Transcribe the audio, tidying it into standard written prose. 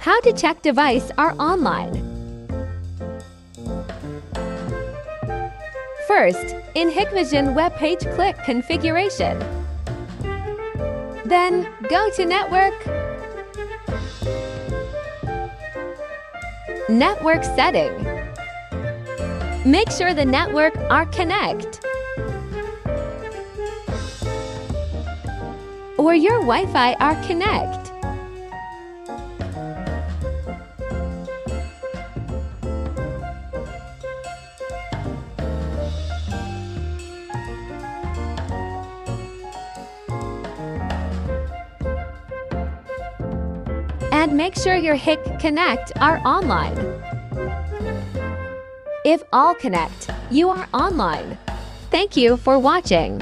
How to check device are online. First, in Hikvision webpage, click Configuration. Then, go to Network, Network Setting. Make sure the network are connect or your Wi-Fi are connect. And make sure your HIC Connect are online. If all connect, you are online. Thank you for watching.